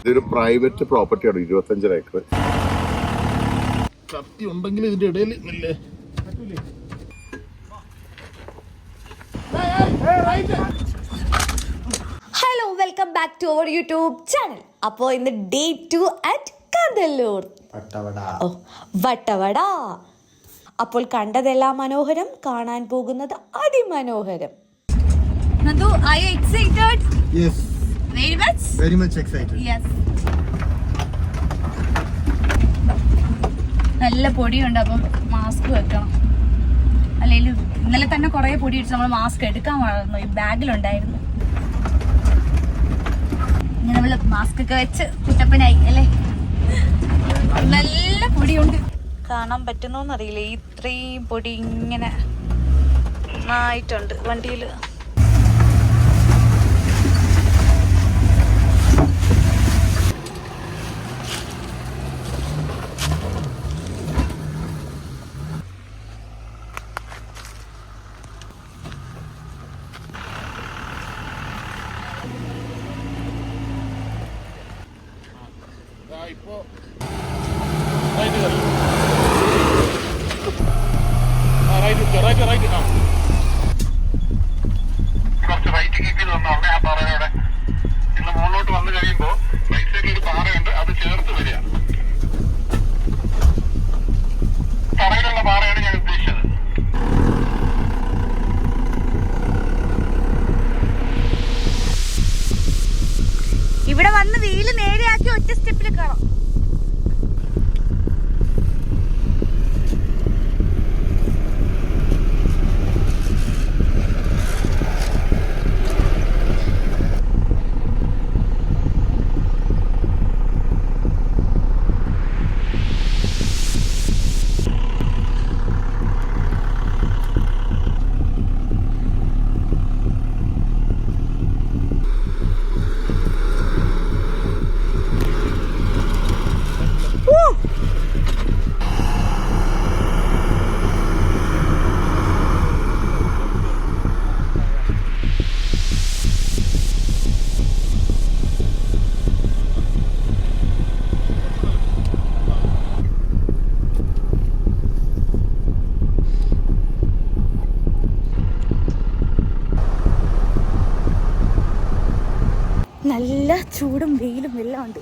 ഇതൊരു പ്രൈവറ്റ് പ്രോപ്പർട്ടിയാണ്, 25 ഏക്കർ. കത്തി ഉണ്ടെങ്കിൽ ഇതിന്റെ ഇടയിൽ ഇല്ലേ. Hello, welcome back to our YouTube channel. അപ്പോൾ ഇന്ന് ഡേ 2 അറ്റ് കടലൂർ വട്ടവട. അപ്പോൾ കണ്ടതെല്ലാം മനോഹരം, കാണാൻ പോകുന്നത് അതിമനോഹരം. Nandu, are you excited? Yes. Very much? Very much excited. Yes. നല്ല പൊടിയുണ്ട്, അപ്പം മാസ്ക് വെക്കണം. അല്ലെങ്കിൽ ഇന്നലെ തന്നെ കുറേ പൊടി ഇടിച്ച് നമ്മൾ മാസ്ക് എടുക്കാൻ വളർന്നു. ഈ ബാഗിലുണ്ടായിരുന്നു. ഇങ്ങനെ നമ്മൾ മാസ്ക് ഒക്കെ വെച്ച് കുട്ടപ്പനായി അല്ലേ. നല്ല പൊടിയുണ്ട്, കാണാൻ പറ്റുന്നോന്നറിയില്ല. ഇത്രയും പൊടി ഇങ്ങനെ ആയിട്ടുണ്ട് വണ്ടിയിൽ. ഇപ്പോ കുറച്ച് റൈറ്റ് കീപ്പ് ചെയ്ത് വന്നോളെ. ആ പാറയോടെ നിങ്ങൾ മുകളിലോട്ട് വന്നു കഴിയുമ്പോ റൈറ്റ് സൈഡിൽ ഒരു പാറയുണ്ട്, അത് ചേർത്ത് വരിക. തറയിലുള്ള പാറയാണ് ഞാൻ ഉദ്ദേശിച്ചത്. ഇവിടെ വന്ന് വീല് നേരെയാക്കി ഒറ്റ സ്റ്റെപ്പിൽ കാണാം. നല്ല ചൂടും വെയിലും എല്ലാം ഉണ്ട്.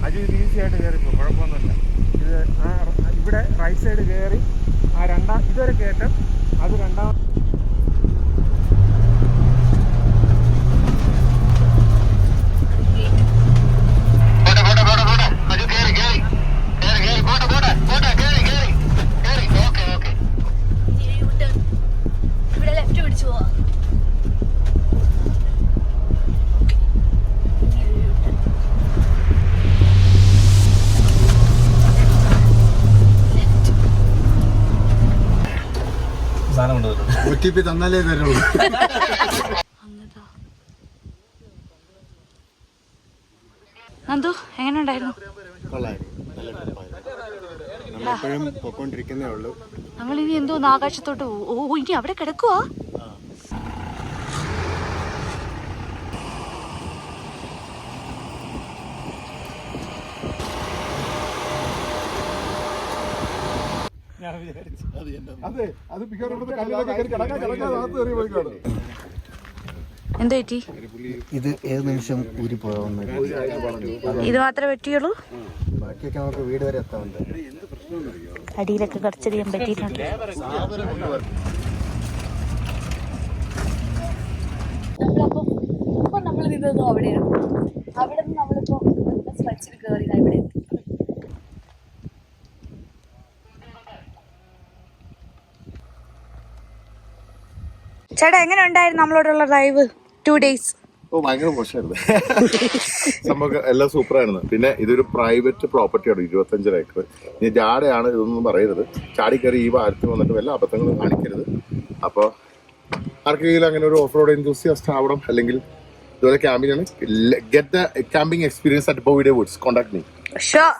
അജി ഇത് ഈസി ആയിട്ട് കയറിപ്പോ, കുഴപ്പമൊന്നുമില്ല. ഇത് ഇവിടെ റൈറ്റ് സൈഡ് കയറി ആ ഇതൊരു കയറ്റം, അത് രണ്ടാം ഇവിടെ ലെഫ്റ്റ് പിടിച്ചു പോവാ. OTP തന്നാലേ തരുള്ളൂ. നന്ദു എങ്ങനെ ഉണ്ടായിരുന്നു? നമ്മളെപ്പോഴും പൊക്കോണ്ടിരിക്കുന്നേ ഉള്ളൂ. നമ്മളിനി എന്തോന്ന് ആകാശത്തോട്ട് ഓ ഇനി അവിടെ കിടക്കുവാ. എന്തോ പറ്റി? ഇത് ഏത് നിമിഷം ഊരിപ്പോകുന്നു. ഇത് മാത്രമേ പറ്റിയുള്ളൂ. ബാക്കിയൊക്കെ നമുക്ക് വീട് വരെ എത്താറുണ്ട്. അടിയിലൊക്കെ കടച്ചടിയാൻ പറ്റിയിട്ടുണ്ട്. ഇപ്പൊ നമ്മൾ നിന്നത് അവിടെയാണ്. അവിടെ നിന്ന് നമ്മളിപ്പോ സ്ട്രെച്ചിൽ കയറി ഇവിടെ എത്തി. ചേട്ടാ എങ്ങനെ ഉണ്ടായിരുന്നു നമ്മളോടുള്ള ഡ്രൈവ് 2 days? ഭയങ്കര മോശമായിരുന്നു. നമുക്ക് എല്ലാം സൂപ്പറായിരുന്നു. പിന്നെ ഇതൊരു പ്രൈവറ്റ് പ്രോപ്പർട്ടിയാണ്, 25 ഏക്കർ. ഇനി ജാടയാണ് ഇതൊന്നും പറയരുത്. ചാടിക്കറി ഈ ഭാഗത്ത് വന്നിട്ട് വല്ല അബദ്ധങ്ങളും കാണിക്കരുത്. അപ്പോൾ ആർക്കെങ്കിലും അങ്ങനെ ഒരു ഓഫ് റോഡ് എന്തൂസിയാസ്റ്റ് ആവണം, അല്ലെങ്കിൽ ഇതുപോലെ camping get the camping experience at ബോവിഡെ woods, contact me. Sure.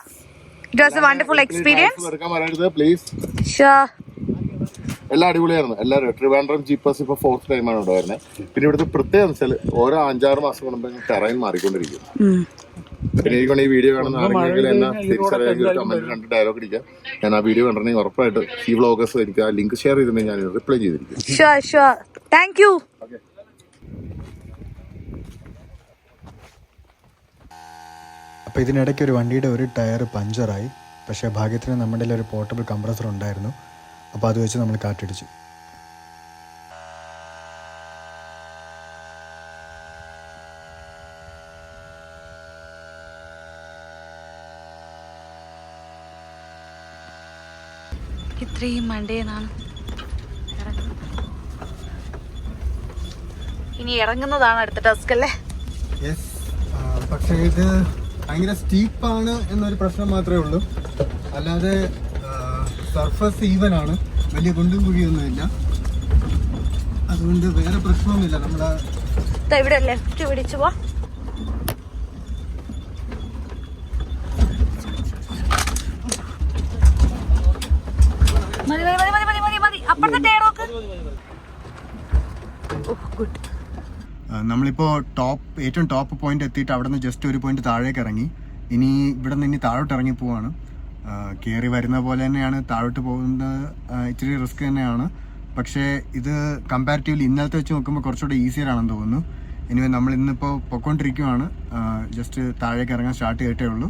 It was a wonderful experience. എടുക്കാൻ പറയരുത് പ്ലീസ്. Sure. എല്ലാം അടിപൊളിയായിരുന്നു. എല്ലാവരും ട്രിവാൻഡ്രം ജീപ്പേഴ്സ് ഇപ്പോൾ 4th ടൈമാണ് ഇവിടെ വരുന്നത്. പിന്നെ ഇവിടുത്തെ പ്രത്യേകം വെച്ചാൽ ഓരോ 5-6 മാസം കൂടുമ്പോൾ ടെറൈൻ മാറിക്കൊണ്ടിരിക്കും. പിന്നെ എനിക്കൊണ്ട് ഈ വീഡിയോ കാണുന്ന ആരെങ്കിലും എന്നെ തിരിച്ചറിയാമെങ്കിൽ ഒരു കമന്റ് 2 ഡയലോഗ് അടിക്കാം. ഞാൻ ആ വീഡിയോ കണ്ടിട്ടുണ്ടെങ്കിൽ ഉറപ്പായിട്ട് ഈ വ്ളോഗേഴ്സ് എനിക്ക് ആ ലിങ്ക് ഷെയർ ചെയ്തിട്ടുണ്ടെങ്കിൽ ഞാൻ റിപ്ലൈ ചെയ്തിരിക്കും. Sure. Thank you. അപ്പോൾ ഇതിനിടയ്ക്ക് ഒരു വണ്ടിയുടെ ഒരു ടയർ പഞ്ചറായി. പക്ഷേ ഭാഗ്യത്തിന് നമ്മുടെ ഒരു പോർട്ടബിൾ കംപ്രസർ ഉണ്ടായിരുന്നു. അപ്പോൾ അത് വെച്ച് നമ്മൾ കാറ്റടിച്ചു. ഇത്രയും മണ്ടേന്നാണ് ഇനി ഇറങ്ങുന്നതാണ് അടുത്ത ടാസ്ക് അല്ലേ? യെസ്. പക്ഷേ ഇത് ഭയങ്കര സ്റ്റീപ്പാണ് എന്നൊരു പ്രശ്നം മാത്രമേ ഉള്ളൂ. അല്ലാതെ സർഫസ് ഈവൻ ആണ്, വലിയ കുണ്ടും കുഴിയൊന്നുമില്ല. അതുകൊണ്ട് വേറെ പ്രശ്നമൊന്നുമില്ല. നമ്മൾ ഇവിടെ ലെഫ്റ്റ് പിടിച്ചു പോ. നമ്മളിപ്പോൾ ഏറ്റവും ടോപ്പ് പോയിന്റ് എത്തിയിട്ട് അവിടെ നിന്ന് ജസ്റ്റ് ഒരു പോയിന്റ് താഴേക്ക് ഇറങ്ങി. ഇനി ഇവിടെ നിന്ന് താഴോട്ട് ഇറങ്ങി പോവാണ്. കയറി വരുന്ന പോലെ തന്നെയാണ് താഴോട്ട് പോകുന്നത്. ഇച്ചിരി റിസ്ക് തന്നെയാണ്. പക്ഷേ ഇത് കമ്പാരിറ്റീവ്ലി ഇന്നലത്തെ വെച്ച് നോക്കുമ്പോൾ കുറച്ചുകൂടെ ഈസിയർ ആണെന്ന് തോന്നുന്നു. ഇനി നമ്മൾ ഇന്നിപ്പോൾ പൊയ്ക്കൊണ്ടിരിക്കുവാണ്. ജസ്റ്റ് താഴേക്ക് ഇറങ്ങാൻ സ്റ്റാർട്ട് ചെയ്തിട്ടേ ഉള്ളൂ.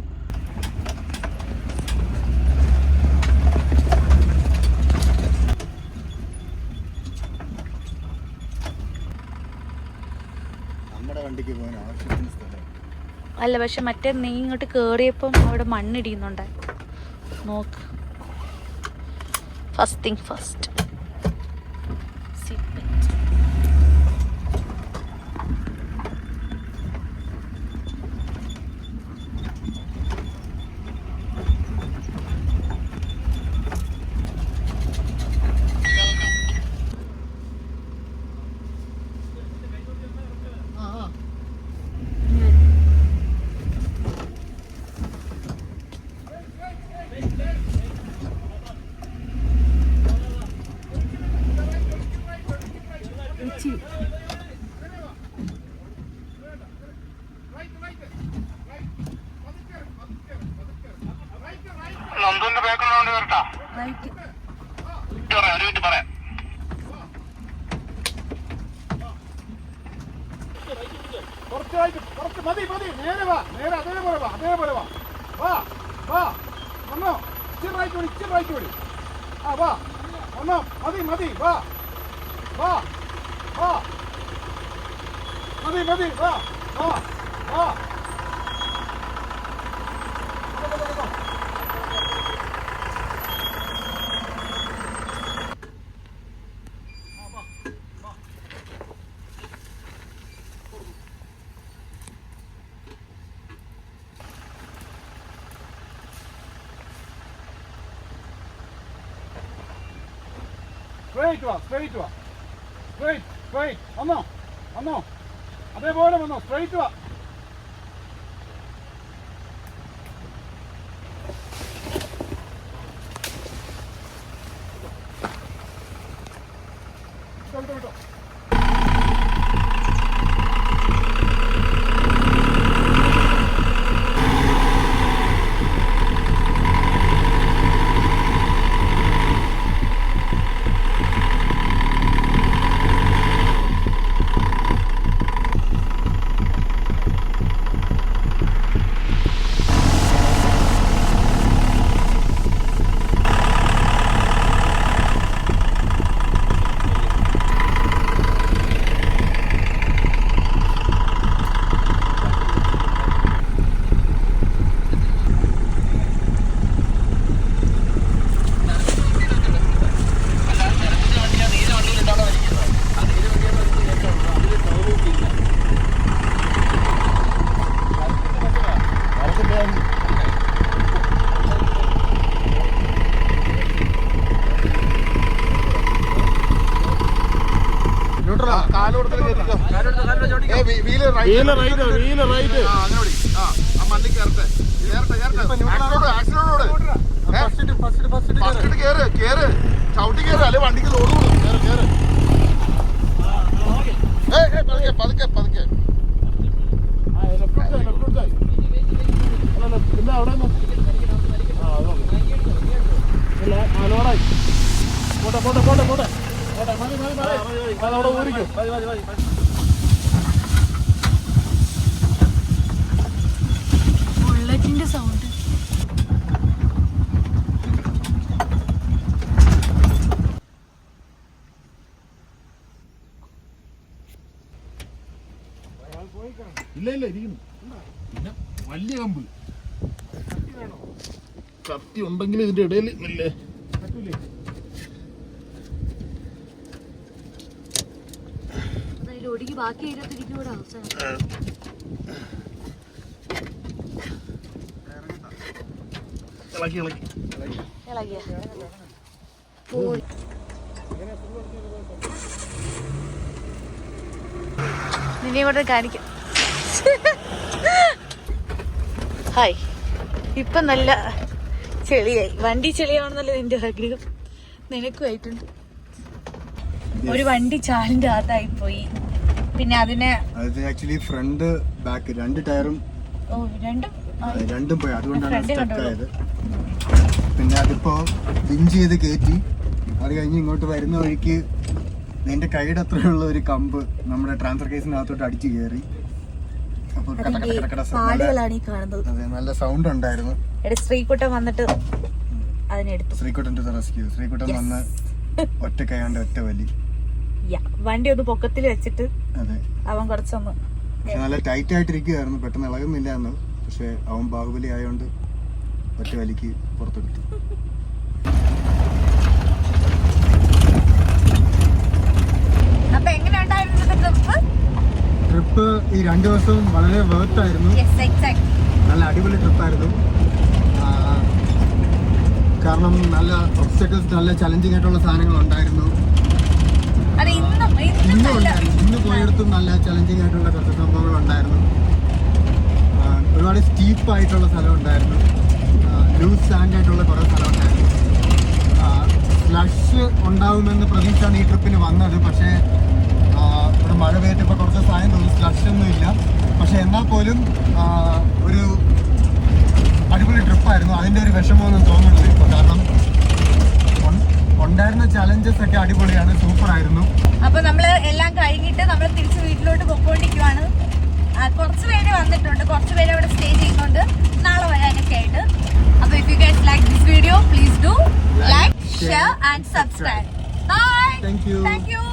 നമ്മുടെ വണ്ടിക്ക് പോകാൻ ആവശ്യത്തിന് സ്ഥലം അല്ല, പക്ഷെ മറ്റേ നീ ഇങ്ങോട്ട് കേറിയപ്പം അവിടെ മണ്ണിടിയുന്നുണ്ടായി. നോക്ക്. First thing first. നന്ദുവിന്റെ ബാക്ക്ഗ്രൗണ്ട് വരട്ടാ, ഒരു മിനിറ്റ് പറയാം. കുറച്ച് മതി. നേരെ വാ, അതേപോലെ വാ. വന്നോ, ഇച്ചിരി റൈറ്റ് ഓടി. ആ വാ, വന്നോ, മതി. വാ. മതി. വാ. സ്ട്രേറ്റ് വാ. സ്ട്രൈറ്റ് വന്നോ അതേപോലെ വന്നോ സ്ട്രൈറ്റ് വാ. വിട്ടോ ചവിട്ടി കയറ് അല്ലെ വണ്ടിക്ക് ലോഡ് പതുക്കെ ബുള്ളറ്റിന്റെ സൗണ്ട്. ഇല്ല ഇരിക്കുന്നു. പിന്നെ വലിയ കമ്പ് കത്തി ഉണ്ടെങ്കിൽ ഇതിന്റെ ഇടയിൽ ഇല്ലേ ഒടുക്കി ബാക്കി ഇരുപത്തിരിക്കൂടെ അവസാനം. നിന്നെ ഇവിടെ കാണിക്കാം. ഹായ്, ഇപ്പൊ നല്ല ചെളിയായി. വണ്ടി ചെളിയാണെന്നല്ലേ നിന്റെ ആഗ്രഹം? നിനക്കുമായിട്ടുണ്ട്. ഒരു വണ്ടി ചാലിന്റെ അകത്തായി പോയി. പിന്നെ അതിന് ആക്ച്വലി ഫ്രണ്ട് ബാക്ക് രണ്ട് ടയറും രണ്ടും പോയി. അതുകൊണ്ടാണ് സ്റ്റക്കായത്. പിന്നെ അതിപ്പോ പിഞ്ച് ചെയ്ത് കയറ്റി. അത് കഴിഞ്ഞ് ഇങ്ങോട്ട് വരുന്ന വഴിക്ക് നിന്റെ കൈയുടെ അത്രയുള്ള ഒരു കമ്പ് നമ്മുടെ ട്രാൻസ്ഫർ കേസിനകത്തോട്ട് അടിച്ചു കയറി. അപ്പൊ നല്ല സൗണ്ട് ഉണ്ടായിരുന്നു. ശ്രീകുട്ടൻ വന്നിട്ട് അതിനെടുത്തു. ശ്രീകുട്ടൻ്റെ റെസ്ക്യൂ. ശ്രീകുട്ടൻ വന്ന് ഒറ്റ കൈയാണ്ട് ഒറ്റ വലി. വണ്ടി ഒന്ന് പൊക്കത്തിൽ വെച്ചിട്ട് അതെ അവൻ കുറച്ചൊന്ന് നല്ല ടൈറ്റ് ആയിട്ടിരിക്കുകയായിരുന്നു. പെട്ടെന്ന് ഇളകുന്നില്ല എന്ന്. പക്ഷെ അവൻ ബാഹുബലി ആയതുകൊണ്ട് ഒറ്റ വലിക്ക് പുറത്തെടുത്തു. ട്രിപ്പ് ഈ 2 ദിവസവും വളരെ വേർത്തായിരുന്നു. നല്ല അടിപൊളി ട്രിപ്പായിരുന്നു. കാരണം നല്ല ഒബ്സ്റ്റക്കിൾസ്, നല്ല ചലഞ്ചിങ് ആയിട്ടുള്ള സാധനങ്ങൾ ഉണ്ടായിരുന്നു. ഇന്ന് പോയിടത്തും നല്ല ചലഞ്ചിങ് ആയിട്ടുള്ള കുറച്ച് സംഭവങ്ങൾ ഉണ്ടായിരുന്നു. ഒരുപാട് സ്റ്റീപ്പ് ആയിട്ടുള്ള സ്ഥലം ഉണ്ടായിരുന്നു. ലൂസ് സാൻഡ് ആയിട്ടുള്ള കുറേ സ്ഥലം ഉണ്ടായിരുന്നു. ഫ്ലഷ് ഉണ്ടാവുമെന്ന് പ്രതീക്ഷയാണ് ഈ ട്രിപ്പിന് വന്നത്. പക്ഷേ ഇവിടെ മഴ പെയ്തിപ്പോൾ കുറച്ച് സായം തോന്നി. ഫ്ലഷ് ഒന്നും ഇല്ല. പക്ഷെ എന്നാൽ പോലും ഒരു അടിപൊളി ട്രിപ്പായിരുന്നു. അതിൻ്റെ ഒരു വിഷമമൊന്നും തോന്നുന്നില്ല ഇപ്പോൾ. കാരണം ഉണ്ടായിരുന്ന ചലഞ്ചസ് ഒക്കെ അടിപൊളിയാണ്, സൂപ്പർ ആയിരുന്നു. അപ്പൊ നമ്മള് എല്ലാം കഴിഞ്ഞിട്ട് നമ്മൾ തിരിച്ച് വീട്ടിലോട്ട് പൊക്കോണ്ടിരിക്കുവാണ്. കുറച്ച് പേര് വന്നിട്ടുണ്ട്, കുറച്ച് പേര് അവിടെ സ്റ്റേ ചെയ്യുന്നുണ്ട് നാളെ വരാനൊക്കെ ആയിട്ട്. അപ്പൊ if you guys like this video, please do like, share and subscribe. Bye. Thank you. Thank you.